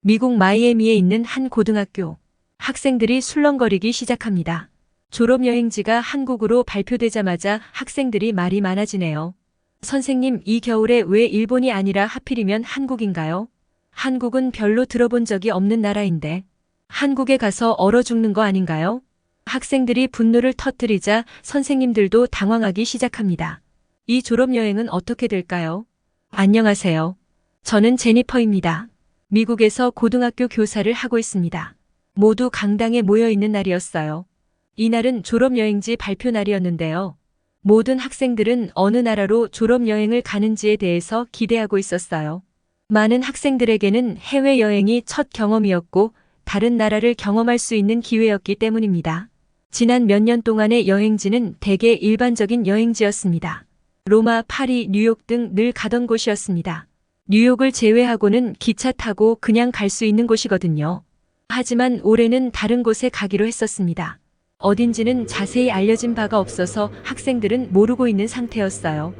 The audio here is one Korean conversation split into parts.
미국 마이애미에 있는 한 고등학교. 학생들이 술렁거리기 시작합니다. 졸업여행지가 한국으로 발표되자마자 학생들이 말이 많아지네요. 선생님, 이 겨울에 왜 일본이 아니라 하필이면 한국인가요? 한국은 별로 들어본 적이 없는 나라인데 한국에 가서 얼어 죽는 거 아닌가요? 학생들이 분노를 터뜨리자 선생님들도 당황하기 시작합니다. 이 졸업여행은 어떻게 될까요? 안녕하세요. 저는 제니퍼입니다. 미국에서 고등학교 교사를 하고 있습니다. 모두 강당에 모여 있는 날이었어요. 이날은 졸업여행지 발표 날이었는데요. 모든 학생들은 어느 나라로 졸업여행을 가는지에 대해서 기대하고 있었어요. 많은 학생들에게는 해외여행이 첫 경험이었고 다른 나라를 경험할 수 있는 기회였기 때문입니다. 지난 몇 년 동안의 여행지는 대개 일반적인 여행지였습니다. 로마, 파리, 뉴욕 등 늘 가던 곳이었습니다. 뉴욕을 제외하고는 기차 타고 그냥 갈 수 있는 곳이거든요. 하지만 올해는 다른 곳에 가기로 했었습니다. 어딘지는 자세히 알려진 바가 없어서 학생들은 모르고 있는 상태였어요.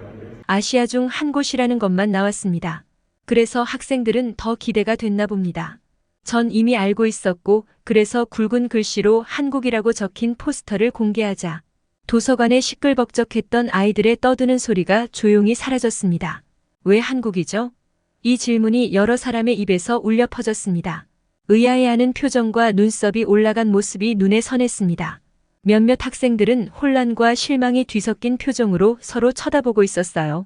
아시아 중 한 곳이라는 것만 나왔습니다. 그래서 학생들은 더 기대가 됐나 봅니다. 전 이미 알고 있었고 그래서 굵은 글씨로 한국이라고 적힌 포스터를 공개하자 도서관에 시끌벅적했던 아이들의 떠드는 소리가 조용히 사라졌습니다. 왜 한국이죠? 이 질문이 여러 사람의 입에서 울려 퍼졌습니다. 의아해하는 표정과 눈썹이 올라간 모습이 눈에 선했습니다. 몇몇 학생들은 혼란과 실망이 뒤섞인 표정으로 서로 쳐다보고 있었어요.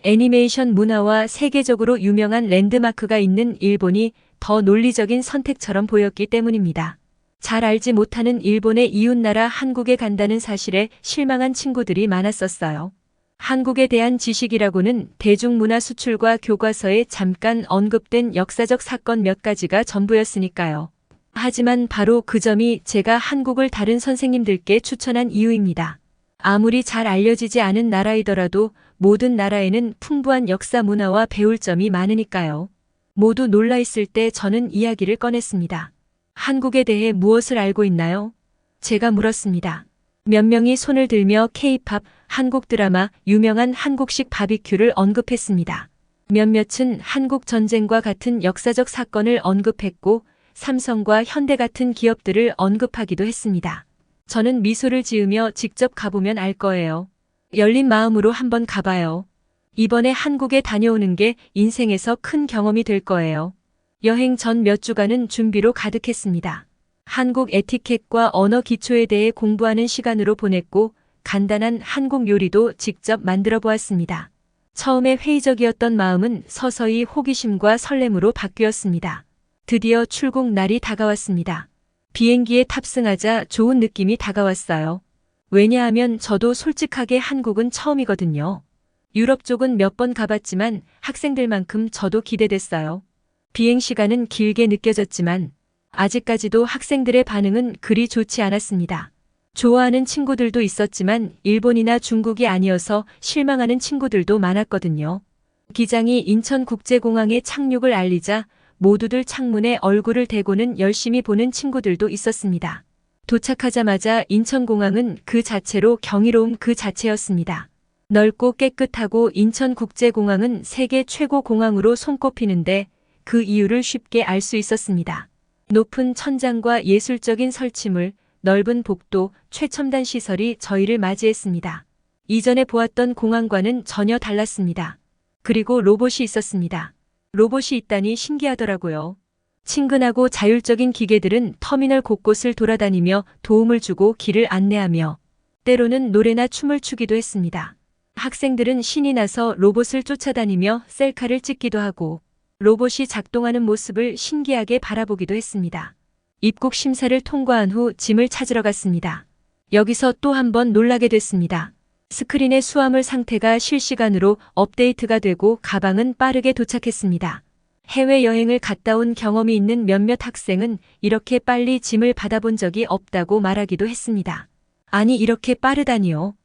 애니메이션 문화와 세계적으로 유명한 랜드마크가 있는 일본이 더 논리적인 선택처럼 보였기 때문입니다. 잘 알지 못하는 일본의 이웃나라 한국에 간다는 사실에 실망한 친구들이 많았었어요. 한국에 대한 지식이라고는 대중문화 수출과 교과서에 잠깐 언급된 역사적 사건 몇 가지가 전부였으니까요. 하지만 바로 그 점이 제가 한국을 다른 선생님들께 추천한 이유입니다. 아무리 잘 알려지지 않은 나라이더라도 모든 나라에는 풍부한 역사 문화와 배울 점이 많으니까요. 모두 놀라 있을 때 저는 이야기를 꺼냈습니다. 한국에 대해 무엇을 알고 있나요? 제가 물었습니다. 몇 명이 손을 들며 K-팝, 한국 드라마, 유명한 한국식 바비큐를 언급했습니다. 몇몇은 한국 전쟁과 같은 역사적 사건을 언급했고 삼성과 현대 같은 기업들을 언급하기도 했습니다. 저는 미소를 지으며 직접 가보면 알 거예요. 열린 마음으로 한번 가봐요. 이번에 한국에 다녀오는 게 인생에서 큰 경험이 될 거예요. 여행 전 몇 주간은 준비로 가득했습니다. 한국 에티켓과 언어 기초에 대해 공부하는 시간으로 보냈고 간단한 한국 요리도 직접 만들어 보았습니다. 처음에 회의적이었던 마음은 서서히 호기심과 설렘으로 바뀌었습니다. 드디어 출국 날이 다가왔습니다. 비행기에 탑승하자 좋은 느낌이 다가왔어요. 왜냐하면 저도 솔직하게 한국은 처음이거든요. 유럽 쪽은 몇 번 가봤지만 학생들만큼 저도 기대됐어요. 비행 시간은 길게 느껴졌지만 아직까지도 학생들의 반응은 그리 좋지 않았습니다. 좋아하는 친구들도 있었지만 일본이나 중국이 아니어서 실망하는 친구들도 많았거든요. 기장이 인천국제공항에 착륙을 알리자 모두들 창문에 얼굴을 대고는 열심히 보는 친구들도 있었습니다. 도착하자마자 인천공항은 그 자체로 경이로움 그 자체였습니다. 넓고 깨끗하고 인천국제공항은 세계 최고 공항으로 손꼽히는데 그 이유를 쉽게 알 수 있었습니다. 높은 천장과 예술적인 설치물, 넓은 복도, 최첨단 시설이 저희를 맞이했습니다. 이전에 보았던 공항과는 전혀 달랐습니다. 그리고 로봇이 있었습니다. 로봇이 있다니 신기하더라고요. 친근하고 자율적인 기계들은 터미널 곳곳을 돌아다니며 도움을 주고 길을 안내하며 때로는 노래나 춤을 추기도 했습니다. 학생들은 신이 나서 로봇을 쫓아다니며 셀카를 찍기도 하고 로봇이 작동하는 모습을 신기하게 바라보기도 했습니다. 입국 심사를 통과한 후 짐을 찾으러 갔습니다. 여기서 또 한 번 놀라게 됐습니다. 스크린의 수화물 상태가 실시간으로 업데이트가 되고 가방은 빠르게 도착했습니다. 해외여행을 갔다 온 경험이 있는 몇몇 학생은 이렇게 빨리 짐을 받아본 적이 없다고 말하기도 했습니다. 아니, 이렇게 빠르다니요.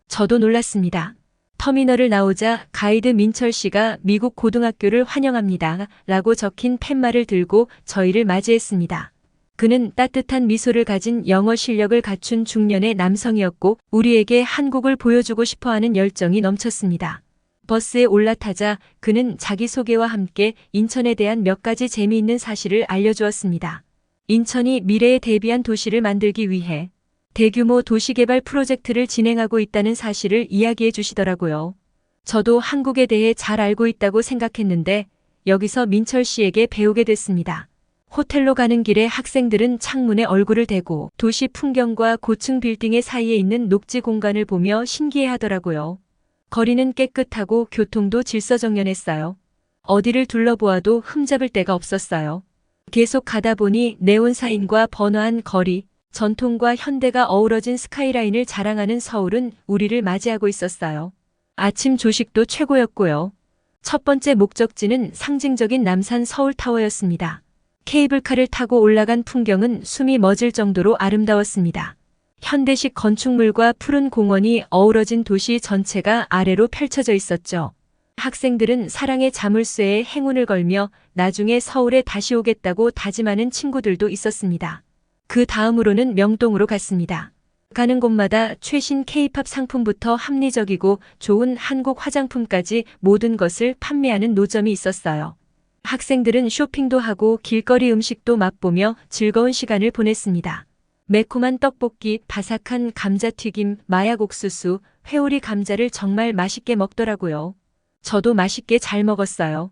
저도 놀랐습니다. 터미널을 나오자 가이드 민철 씨가 미국 고등학교를 환영합니다 라고 적힌 팻말을 들고 저희를 맞이했습니다. 그는 따뜻한 미소를 가진 영어 실력을 갖춘 중년의 남성이었고 우리에게 한국을 보여주고 싶어하는 열정이 넘쳤습니다. 버스에 올라타자 그는 자기소개와 함께 인천에 대한 몇 가지 재미있는 사실을 알려주었습니다. 인천이 미래에 대비한 도시를 만들기 위해 대규모 도시개발 프로젝트를 진행하고 있다는 사실을 이야기해 주시더라고요. 저도 한국에 대해 잘 알고 있다고 생각했는데 여기서 민철 씨에게 배우게 됐습니다. 호텔로 가는 길에 학생들은 창문에 얼굴을 대고 도시 풍경과 고층 빌딩의 사이에 있는 녹지 공간을 보며 신기해하더라고요. 거리는 깨끗하고 교통도 질서정연했어요. 어디를 둘러보아도 흠잡을 데가 없었어요. 계속 가다 보니 네온사인과 번화한 거리, 전통과 현대가 어우러진 스카이라인을 자랑하는 서울은 우리를 맞이하고 있었어요. 아침 조식도 최고였고요. 첫 번째 목적지는 상징적인 남산 서울타워였습니다. 케이블카를 타고 올라간 풍경은 숨이 멎을 정도로 아름다웠습니다. 현대식 건축물과 푸른 공원이 어우러진 도시 전체가 아래로 펼쳐져 있었죠. 학생들은 사랑의 자물쇠에 행운을 걸며 나중에 서울에 다시 오겠다고 다짐하는 친구들도 있었습니다. 그 다음으로는 명동으로 갔습니다. 가는 곳마다 최신 K-팝 상품부터 합리적이고 좋은 한국 화장품까지 모든 것을 판매하는 노점이 있었어요. 학생들은 쇼핑도 하고 길거리 음식도 맛보며 즐거운 시간을 보냈습니다. 매콤한 떡볶이, 바삭한 감자튀김, 마약 옥수수, 회오리 감자를 정말 맛있게 먹더라고요. 저도 맛있게 잘 먹었어요.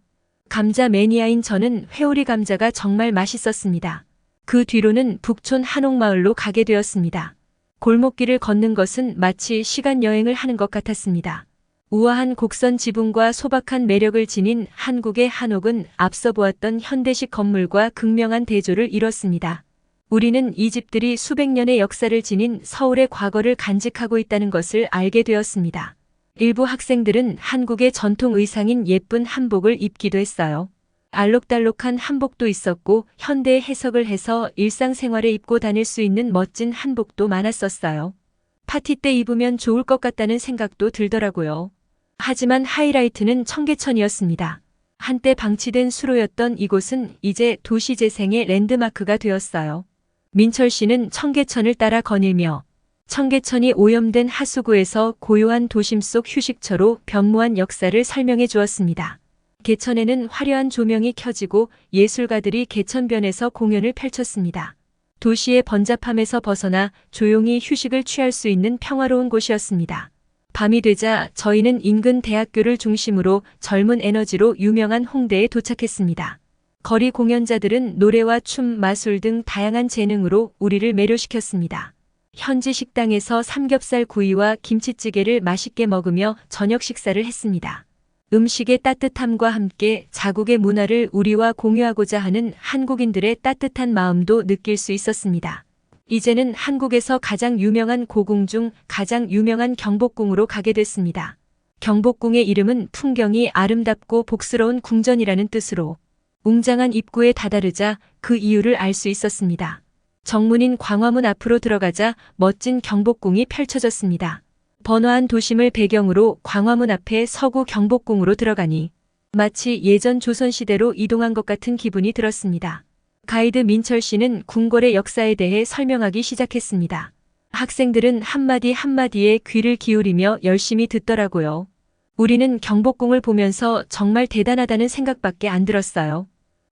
감자 매니아인 저는 회오리 감자가 정말 맛있었습니다. 그 뒤로는 북촌 한옥마을로 가게 되었습니다. 골목길을 걷는 것은 마치 시간 여행을 하는 것 같았습니다. 우아한 곡선 지붕과 소박한 매력을 지닌 한국의 한옥은 앞서 보았던 현대식 건물과 극명한 대조를 이뤘습니다. 우리는 이 집들이 수백 년의 역사를 지닌 서울의 과거를 간직하고 있다는 것을 알게 되었습니다. 일부 학생들은 한국의 전통 의상인 예쁜 한복을 입기도 했어요. 알록달록한 한복도 있었고 현대의 해석을 해서 일상생활에 입고 다닐 수 있는 멋진 한복도 많았었어요. 파티 때 입으면 좋을 것 같다는 생각도 들더라고요. 하지만 하이라이트는 청계천이었습니다. 한때 방치된 수로였던 이곳은 이제 도시재생의 랜드마크가 되었어요. 민철 씨는 청계천을 따라 거닐며 청계천이 오염된 하수구에서 고요한 도심 속 휴식처로 변모한 역사를 설명해 주었습니다. 개천에는 화려한 조명이 켜지고 예술가들이 개천변에서 공연을 펼쳤습니다. 도시의 번잡함에서 벗어나 조용히 휴식을 취할 수 있는 평화로운 곳이었습니다. 밤이 되자 저희는 인근 대학교를 중심으로 젊은 에너지로 유명한 홍대에 도착했습니다. 거리 공연자들은 노래와 춤, 마술 등 다양한 재능으로 우리를 매료시켰습니다. 현지 식당에서 삼겹살 구이와 김치찌개를 맛있게 먹으며 저녁 식사를 했습니다. 음식의 따뜻함과 함께 자국의 문화를 우리와 공유하고자 하는 한국인들의 따뜻한 마음도 느낄 수 있었습니다. 이제는 한국에서 가장 유명한 고궁 중 가장 유명한 경복궁으로 가게 됐습니다. 경복궁의 이름은 풍경이 아름답고 복스러운 궁전이라는 뜻으로 웅장한 입구에 다다르자 그 이유를 알 수 있었습니다. 정문인 광화문 앞으로 들어가자 멋진 경복궁이 펼쳐졌습니다. 번화한 도심을 배경으로 광화문 앞에 서구 경복궁으로 들어가니 마치 예전 조선시대로 이동한 것 같은 기분이 들었습니다. 가이드 민철 씨는 궁궐의 역사에 대해 설명하기 시작했습니다. 학생들은 한마디 한마디에 귀를 기울이며 열심히 듣더라고요. 우리는 경복궁을 보면서 정말 대단하다는 생각밖에 안 들었어요.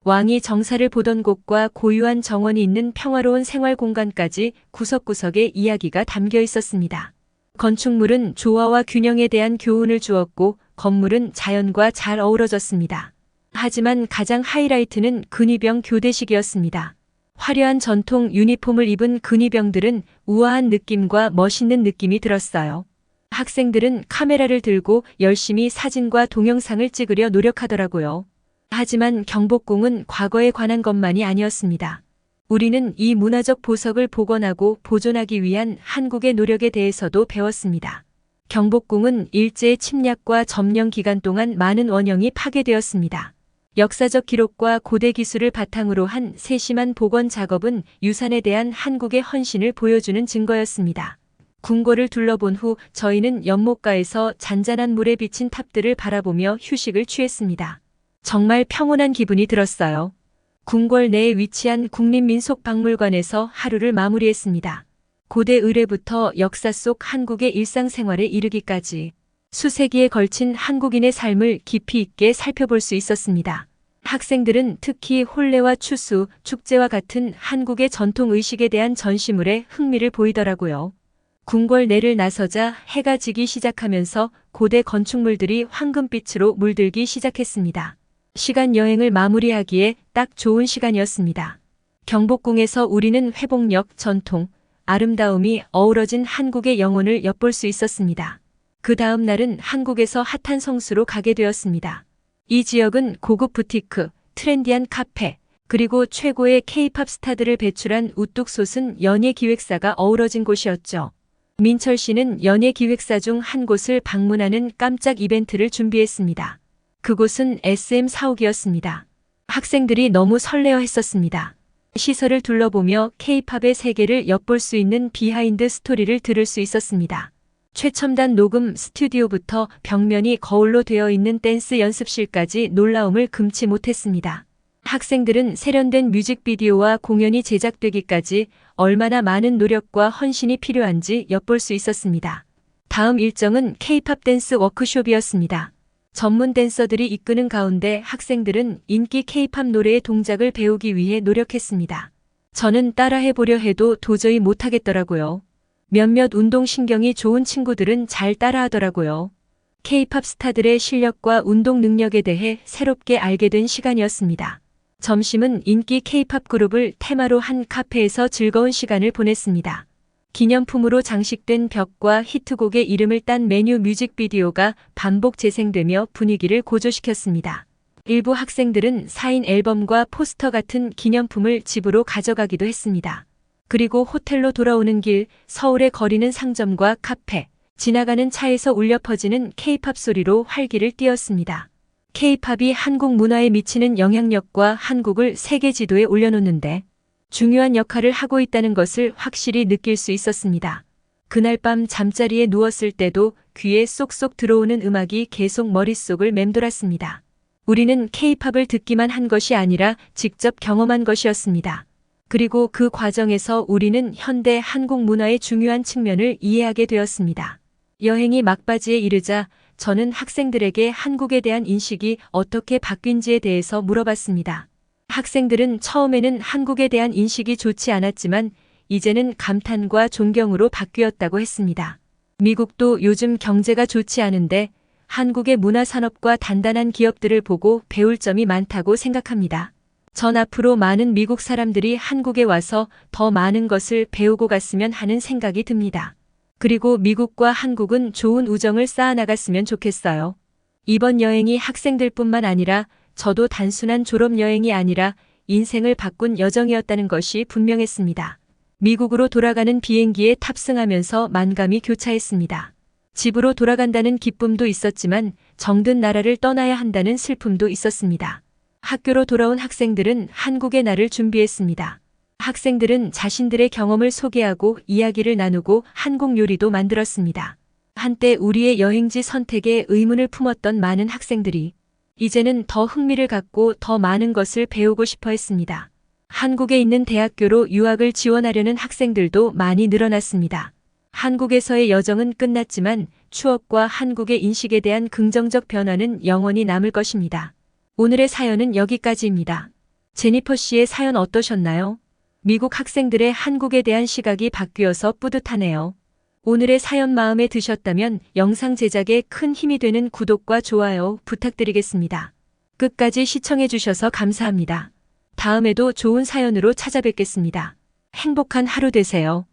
왕이 정사를 보던 곳과 고유한 정원이 있는 평화로운 생활 공간까지 구석구석에 이야기가 담겨 있었습니다. 건축물은 조화와 균형에 대한 교훈을 주었고 건물은 자연과 잘 어우러졌습니다. 하지만 가장 하이라이트는 근위병 교대식이었습니다. 화려한 전통 유니폼을 입은 근위병들은 우아한 느낌과 멋있는 느낌이 들었어요. 학생들은 카메라를 들고 열심히 사진과 동영상을 찍으려 노력하더라고요. 하지만 경복궁은 과거에 관한 것만이 아니었습니다. 우리는 이 문화적 보석을 복원하고 보존하기 위한 한국의 노력에 대해서도 배웠습니다. 경복궁은 일제의 침략과 점령 기간 동안 많은 원형이 파괴되었습니다. 역사적 기록과 고대 기술을 바탕으로 한 세심한 복원 작업은 유산에 대한 한국의 헌신을 보여주는 증거였습니다. 궁궐을 둘러본 후 저희는 연못가에서 잔잔한 물에 비친 탑들을 바라보며 휴식을 취했습니다. 정말 평온한 기분이 들었어요. 궁궐 내에 위치한 국립민속박물관에서 하루를 마무리했습니다. 고대 의뢰부터 역사 속 한국의 일상생활에 이르기까지 수세기에 걸친 한국인의 삶을 깊이 있게 살펴볼 수 있었습니다. 학생들은 특히 혼례와 추수, 축제와 같은 한국의 전통 의식에 대한 전시물에 흥미를 보이더라고요. 궁궐내를 나서자 해가 지기 시작하면서 고대 건축물들이 황금빛으로 물들기 시작했습니다. 시간 여행을 마무리하기에 딱 좋은 시간이었습니다. 경복궁에서 우리는 회복력, 전통, 아름다움이 어우러진 한국의 영혼을 엿볼 수 있었습니다. 그 다음 날은 한국에서 핫한 성수로 가게 되었습니다. 이 지역은 고급 부티크, 트렌디한 카페, 그리고 최고의 K-팝 스타들을 배출한 우뚝 솟은 연예기획사가 어우러진 곳이었죠. 민철 씨는 연예기획사 중 한 곳을 방문하는 깜짝 이벤트를 준비했습니다. 그곳은 SM 사옥이었습니다. 학생들이 너무 설레어 했었습니다. 시설을 둘러보며 K-팝의 세계를 엿볼 수 있는 비하인드 스토리를 들을 수 있었습니다. 최첨단 녹음 스튜디오부터 벽면이 거울로 되어 있는 댄스 연습실까지 놀라움을 금치 못했습니다. 학생들은 세련된 뮤직비디오와 공연이 제작되기까지 얼마나 많은 노력과 헌신이 필요한지 엿볼 수 있었습니다. 다음 일정은 K-팝 댄스 워크숍이었습니다. 전문 댄서들이 이끄는 가운데 학생들은 인기 K-팝 노래의 동작을 배우기 위해 노력했습니다. 저는 따라해보려 해도 도저히 못하겠더라고요. 몇몇 운동신경이 좋은 친구들은 잘 따라하더라고요. K-팝 스타들의 실력과 운동 능력에 대해 새롭게 알게 된 시간이었습니다. 점심은 인기 K-팝 그룹을 테마로 한 카페에서 즐거운 시간을 보냈습니다. 기념품으로 장식된 벽과 히트곡의 이름을 딴 메뉴 뮤직비디오가 반복 재생되며 분위기를 고조시켰습니다. 일부 학생들은 사인 앨범과 포스터 같은 기념품을 집으로 가져가기도 했습니다. 그리고 호텔로 돌아오는 길, 서울의 거리는 상점과 카페, 지나가는 차에서 울려 퍼지는 K-팝 소리로 활기를 띄었습니다. K-팝이 한국 문화에 미치는 영향력과 한국을 세계 지도에 올려놓는데 중요한 역할을 하고 있다는 것을 확실히 느낄 수 있었습니다. 그날 밤 잠자리에 누웠을 때도 귀에 쏙쏙 들어오는 음악이 계속 머릿속을 맴돌았습니다. 우리는 K-팝을 듣기만 한 것이 아니라 직접 경험한 것이었습니다. 그리고 그 과정에서 우리는 현대 한국 문화의 중요한 측면을 이해하게 되었습니다. 여행이 막바지에 이르자 저는 학생들에게 한국에 대한 인식이 어떻게 바뀐지에 대해서 물어봤습니다. 학생들은 처음에는 한국에 대한 인식이 좋지 않았지만 이제는 감탄과 존경으로 바뀌었다고 했습니다. 미국도 요즘 경제가 좋지 않은데 한국의 문화산업과 단단한 기업들을 보고 배울 점이 많다고 생각합니다. 전 앞으로 많은 미국 사람들이 한국에 와서 더 많은 것을 배우고 갔으면 하는 생각이 듭니다. 그리고 미국과 한국은 좋은 우정을 쌓아나갔으면 좋겠어요. 이번 여행이 학생들뿐만 아니라 저도 단순한 졸업여행이 아니라 인생을 바꾼 여정이었다는 것이 분명했습니다. 미국으로 돌아가는 비행기에 탑승하면서 만감이 교차했습니다. 집으로 돌아간다는 기쁨도 있었지만 정든 나라를 떠나야 한다는 슬픔도 있었습니다. 학교로 돌아온 학생들은 한국의 날을 준비했습니다. 학생들은 자신들의 경험을 소개하고 이야기를 나누고 한국 요리도 만들었습니다. 한때 우리의 여행지 선택에 의문을 품었던 많은 학생들이 이제는 더 흥미를 갖고 더 많은 것을 배우고 싶어 했습니다. 한국에 있는 대학교로 유학을 지원하려는 학생들도 많이 늘어났습니다. 한국에서의 여정은 끝났지만 추억과 한국의 인식에 대한 긍정적 변화는 영원히 남을 것입니다. 오늘의 사연은 여기까지입니다. 제니퍼 씨의 사연 어떠셨나요? 미국 학생들의 한국에 대한 시각이 바뀌어서 뿌듯하네요. 오늘의 사연 마음에 드셨다면 영상 제작에 큰 힘이 되는 구독과 좋아요 부탁드리겠습니다. 끝까지 시청해 주셔서 감사합니다. 다음에도 좋은 사연으로 찾아뵙겠습니다. 행복한 하루 되세요.